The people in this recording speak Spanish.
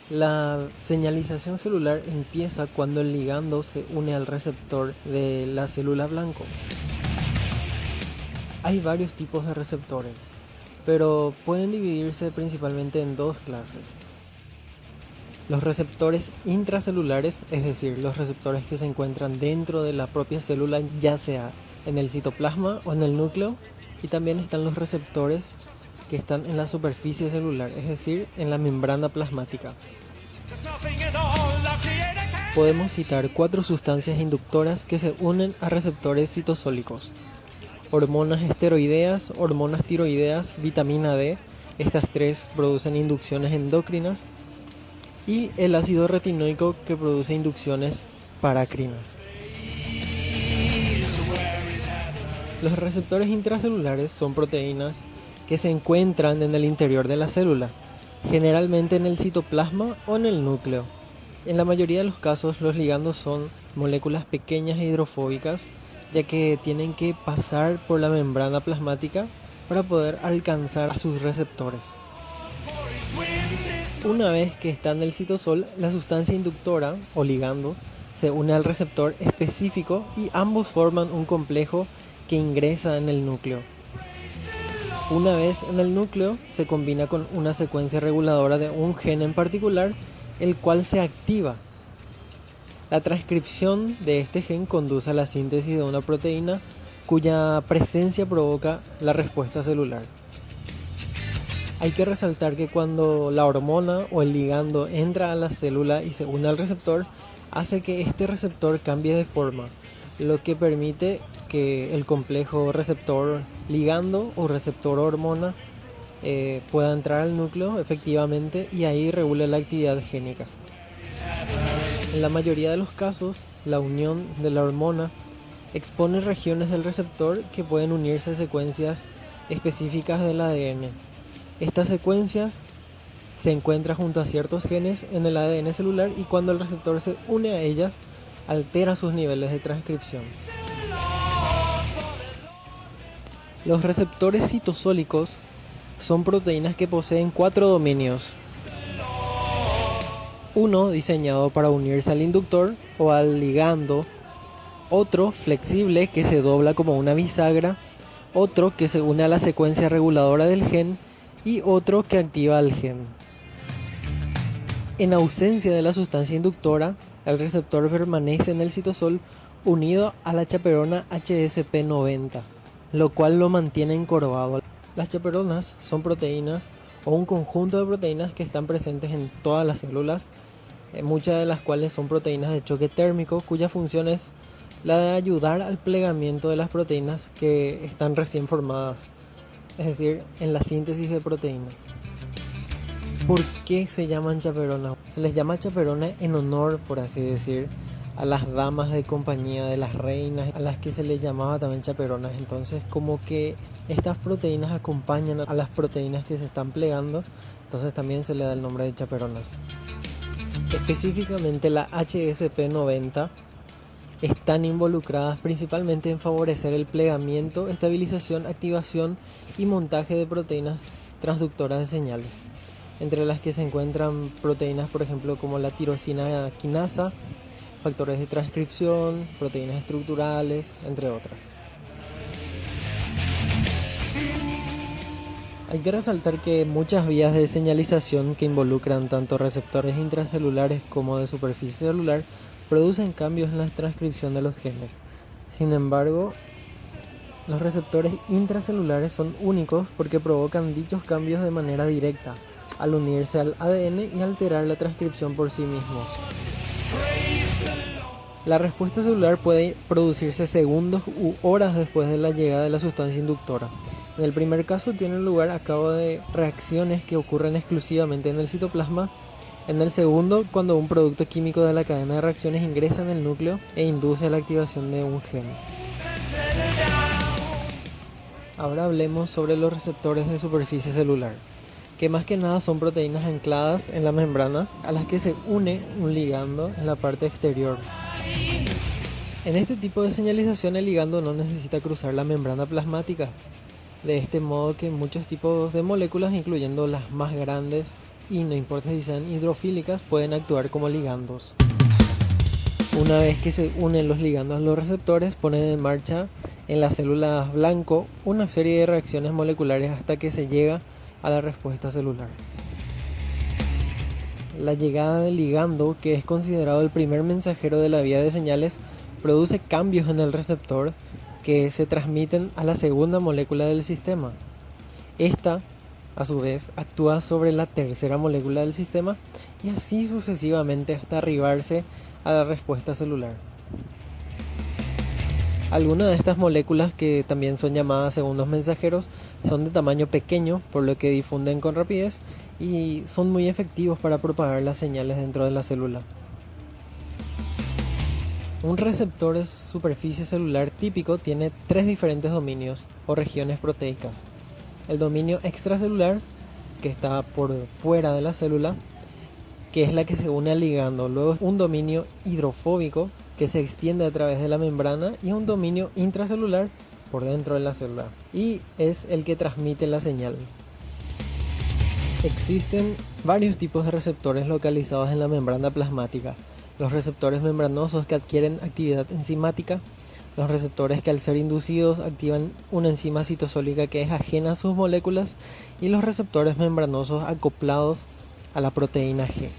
La señalización celular empieza cuando el ligando se une al receptor de la célula blanco. Hay varios tipos de receptores, pero pueden dividirse principalmente en dos clases. Los receptores intracelulares, es decir, los receptores que se encuentran dentro de la propia célula, ya sea en el citoplasma o en el núcleo, y también están los receptores que están en la superficie celular, es decir, en la membrana plasmática. Podemos citar 4 sustancias inductoras que se unen a receptores citosólicos: hormonas esteroideas, hormonas tiroideas, vitamina D, estas 3 producen inducciones endocrinas, y el ácido retinoico, que produce inducciones paracrinas. Los receptores intracelulares son proteínas que se encuentran en el interior de la célula, generalmente en el citoplasma o en el núcleo. En la mayoría de los casos, los ligandos son moléculas pequeñas e hidrofóbicas, ya que tienen que pasar por la membrana plasmática para poder alcanzar a sus receptores. Una vez que está en el citosol, la sustancia inductora o ligando se une al receptor específico y ambos forman un complejo que ingresa en el núcleo. Una vez en el núcleo, se combina con una secuencia reguladora de un gen en particular, el cual se activa. La transcripción de este gen conduce a la síntesis de una proteína cuya presencia provoca la respuesta celular. Hay que resaltar que cuando la hormona o el ligando entra a la célula y se une al receptor, hace que este receptor cambie de forma, lo que permite que el complejo receptor ligando o receptor hormona pueda entrar al núcleo efectivamente y ahí regula la actividad génica. En la mayoría de los casos, la unión de la hormona expone regiones del receptor que pueden unirse a secuencias específicas del ADN. Estas secuencias se encuentran junto a ciertos genes en el ADN celular y cuando el receptor se une a ellas, altera sus niveles de transcripción. Los receptores citosólicos son proteínas que poseen 4 dominios. Uno diseñado para unirse al inductor o al ligando, otro flexible que se dobla como una bisagra, otro que se une a la secuencia reguladora del gen y otro que activa al gen. En ausencia de la sustancia inductora, el receptor permanece en el citosol unido a la chaperona HSP90, lo cual lo mantiene encorvado. Las chaperonas son proteínas o un conjunto de proteínas que están presentes en todas las células, muchas de las cuales son proteínas de choque térmico, cuya función es la de ayudar al plegamiento de las proteínas que están recién formadas, es decir, en la síntesis de proteínas. ¿Por qué se llaman chaperonas? Se les llama chaperona en honor, por así decir, a las damas de compañía de las reinas, a las que se les llamaba también chaperonas. Entonces, como que estas proteínas acompañan a las proteínas que se están plegando, entonces también se le da el nombre de chaperonas. Específicamente la HSP90 están involucradas principalmente en favorecer el plegamiento, estabilización, activación y montaje de proteínas transductoras de señales, entre las que se encuentran proteínas, por ejemplo, como la tirosina quinasa, factores de transcripción, proteínas estructurales, entre otras. Hay que resaltar que muchas vías de señalización que involucran tanto receptores intracelulares como de superficie celular producen cambios en la transcripción de los genes. Sin embargo, los receptores intracelulares son únicos porque provocan dichos cambios de manera directa, al unirse al ADN y alterar la transcripción por sí mismos. La respuesta celular puede producirse segundos u horas después de la llegada de la sustancia inductora. En el primer caso tiene lugar a cabo de reacciones que ocurren exclusivamente en el citoplasma. En el segundo, cuando un producto químico de la cadena de reacciones ingresa en el núcleo e induce la activación de un gen. Ahora hablemos sobre los receptores de superficie celular, que más que nada son proteínas ancladas en la membrana a las que se une un ligando en la parte exterior. En este tipo de señalización el ligando no necesita cruzar la membrana plasmática. de este modo que muchos tipos de moléculas, incluyendo las más grandes y no importa si sean hidrofílicas, pueden actuar como ligandos. Una vez que se unen los ligandos a los receptores, ponen en marcha en las células blanco una serie de reacciones moleculares hasta que se llega a la respuesta celular. La llegada del ligando, que es considerado el primer mensajero de la vía de señales, produce cambios en el receptor que se transmiten a la segunda molécula del sistema. Esta, a su vez, actúa sobre la tercera molécula del sistema y así sucesivamente hasta arribarse a la respuesta celular. Algunas de estas moléculas, que también son llamadas segundos mensajeros, son de tamaño pequeño, por lo que difunden con rapidez y son muy efectivos para propagar las señales dentro de la célula. Un receptor de superficie celular típico tiene tres diferentes dominios o regiones proteicas. El dominio extracelular, que está por fuera de la célula, que es la que se une al ligando. Luego un dominio hidrofóbico, que se extiende a través de la membrana, y un dominio intracelular por dentro de la célula, y es el que transmite la señal. Existen varios tipos de receptores localizados en la membrana plasmática. Los receptores membranosos, que adquieren actividad enzimática, los receptores que al ser inducidos activan una enzima citosólica que es ajena a sus moléculas, y los receptores membranosos acoplados a la proteína G.